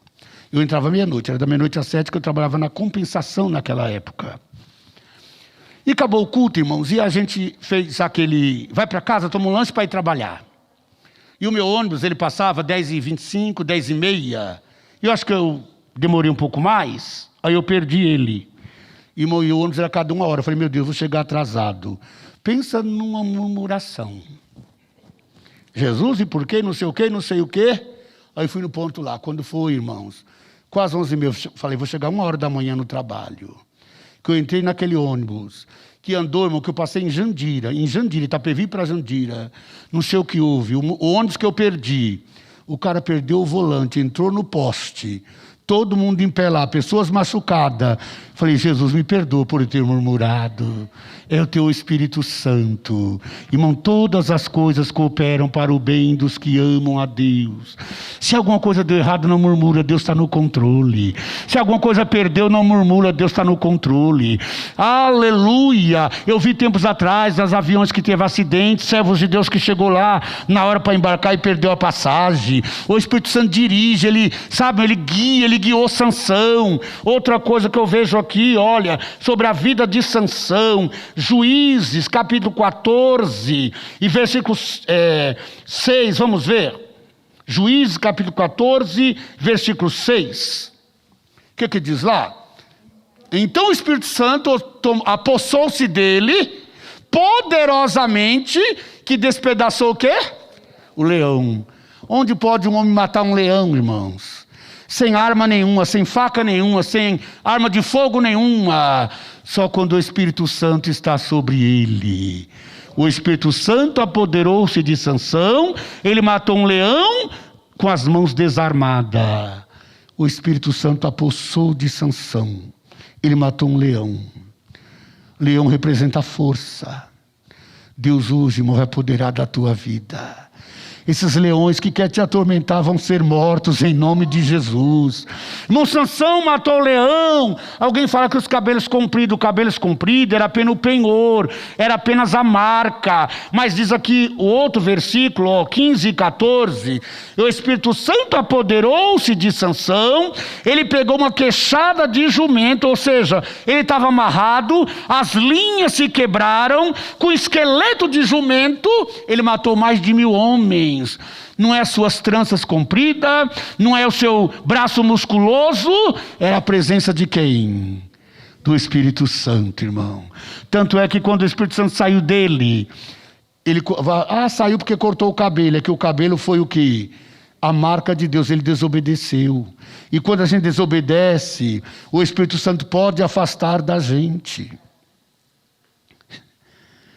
Speaker 2: Eu entrava meia-noite, era da meia-noite às 7 que eu trabalhava na compensação naquela época. E acabou o culto, irmãos, e a gente fez aquele, vai para casa, toma um lanche para ir trabalhar. E o meu ônibus, ele passava 10h25, 10h30, e eu acho que eu demorei um pouco mais, aí eu perdi ele. E o ônibus era cada 1 hora, eu falei, meu Deus, vou chegar atrasado. Pensa numa murmuração. Jesus, e por quê, não sei o quê, não sei o quê. Aí fui no ponto lá, quando foi, irmãos, quase 11h30, eu falei, vou chegar 1 hora da manhã no trabalho. Que eu entrei naquele ônibus, que andou, irmão, que eu passei em Jandira, Itapevi para Jandira, não sei o que houve, o ônibus que eu perdi, o cara perdeu o volante, entrou no poste, todo mundo em pé lá, pessoas machucadas. Falei, Jesus, me perdoa por eu ter murmurado. É o teu Espírito Santo. Irmão, todas as coisas cooperam para o bem dos que amam a Deus. Se alguma coisa deu errado, não murmura, Deus está no controle. Se alguma coisa perdeu, não murmura, Deus está no controle. Aleluia! Eu vi tempos atrás, nos aviões que teve acidente, servos de Deus que chegou lá na hora para embarcar e perdeu a passagem. O Espírito Santo dirige, ele guia, ele guiou Sansão. Outra coisa que eu vejo aqui, olha, sobre a vida de Sansão, Juízes, capítulo 14 e versículo 6, vamos ver. Juízes, capítulo 14, versículo 6. O que diz lá? Então o Espírito Santo apossou-se dele poderosamente, que despedaçou o quê? O leão. Onde pode um homem matar um leão, irmãos? Sem arma nenhuma, sem faca nenhuma, sem arma de fogo nenhuma. Só quando o Espírito Santo está sobre ele. O Espírito Santo apoderou-se de Sansão, ele matou um leão com as mãos desarmadas. O Espírito Santo apossou de Sansão, ele matou um leão. Leão representa força. Deus hoje vai apoderar da tua vida. Esses leões que querem te atormentar vão ser mortos em nome de Jesus. Irmão, Sansão matou o leão. Alguém fala que os cabelos compridos era apenas o penhor, era apenas a marca. Mas diz aqui o outro versículo, 15 e 14. O Espírito Santo apoderou-se de Sansão. Ele pegou uma queixada de jumento, ou seja, ele estava amarrado, as linhas se quebraram, com o esqueleto de jumento, ele matou mais de 1000 homens. Não é as suas tranças compridas, não é o seu braço musculoso, era a presença de quem? Do Espírito Santo, irmão. Tanto é que quando o Espírito Santo saiu dele, ele saiu porque cortou o cabelo. É que o cabelo foi o quê? A marca de Deus, ele desobedeceu. E quando a gente desobedece, o Espírito Santo pode afastar da gente.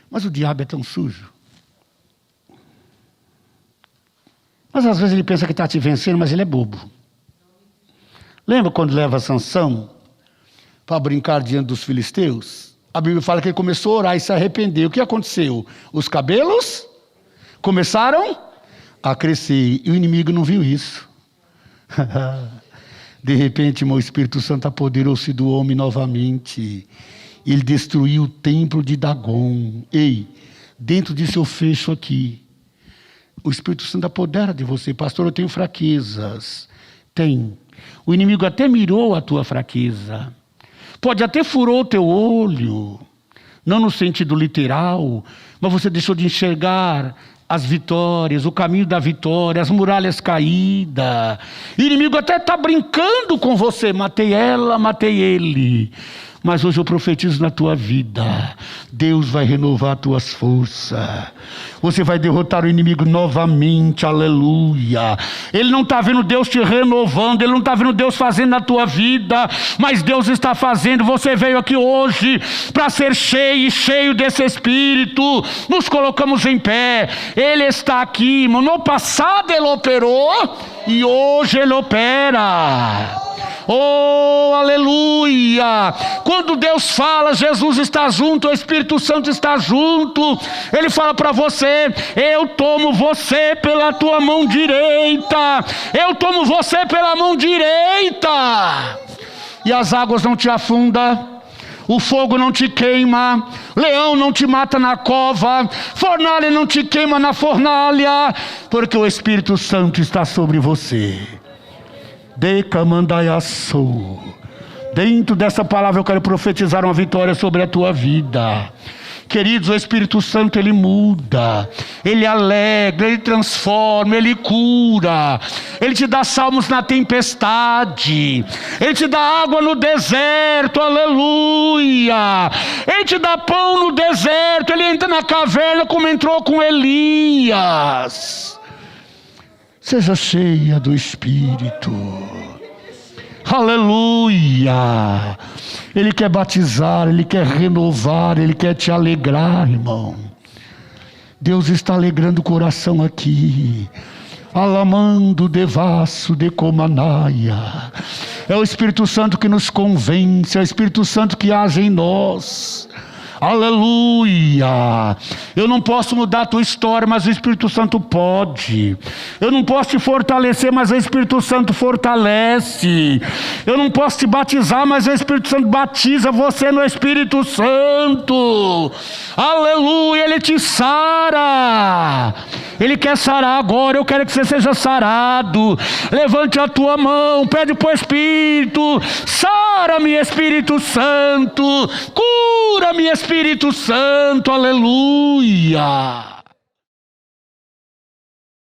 Speaker 2: Mas o diabo é tão sujo. Mas às vezes ele pensa que está te vencendo, mas ele é bobo. Lembra quando leva Sansão para brincar diante dos filisteus? A Bíblia fala que ele começou a orar e se arrependeu. O que aconteceu? Os cabelos começaram a crescer. E o inimigo não viu isso. De repente, o Espírito Santo apoderou-se do homem novamente. Ele destruiu o templo de Dagon. Ei, dentro de seu fecho aqui, o Espírito Santo apodera de você. Pastor, eu tenho fraquezas. Tem. O inimigo até mirou a tua fraqueza. Pode até furou o teu olho. Não no sentido literal, mas você deixou de enxergar as vitórias, o caminho da vitória, as muralhas caídas. O inimigo até está brincando com você. Matei ela, matei ele. Mas hoje eu profetizo na tua vida. Deus vai renovar tuas forças. Você vai derrotar o inimigo novamente, aleluia. Ele não está vendo Deus te renovando, ele não está vendo Deus fazendo na tua vida, mas Deus está fazendo. Você veio aqui hoje para ser cheio desse Espírito. Nos colocamos em pé. Ele está aqui, irmão. No passado ele operou e hoje ele opera. Oh, aleluia! Quando Deus fala, Jesus está junto, o Espírito Santo está junto. Ele fala para você: eu tomo você pela tua mão direita. Eu tomo você pela mão direita. E as águas não te afundam, o fogo não te queima, leão não te mata na cova, fornalha não te queima na fornalha, porque o Espírito Santo está sobre você. Dentro dessa palavra eu quero profetizar uma vitória sobre a tua vida. Queridos, o Espírito Santo, ele muda, ele alegra, ele transforma, ele cura, ele te dá salmos na tempestade, ele te dá água no deserto, aleluia, ele te dá pão no deserto, ele entra na caverna como entrou com Elias. Seja cheia do Espírito. Aleluia. Ele quer batizar, ele quer renovar, ele quer te alegrar, irmão. Deus está alegrando o coração aqui. Alamando devasso de comanaia. É o Espírito Santo que nos convence, é o Espírito Santo que age em nós. Aleluia! Eu não posso mudar a tua história, mas o Espírito Santo pode. Eu não posso te fortalecer, mas o Espírito Santo fortalece. Eu não posso te batizar, mas o Espírito Santo batiza você no Espírito Santo. Aleluia! Ele te sara. Ele quer sarar agora. Eu quero que você seja sarado. Levante a tua mão, pede para o Espírito. Sara-me, Espírito Santo. Cura-me, Espírito Santo. Aleluia.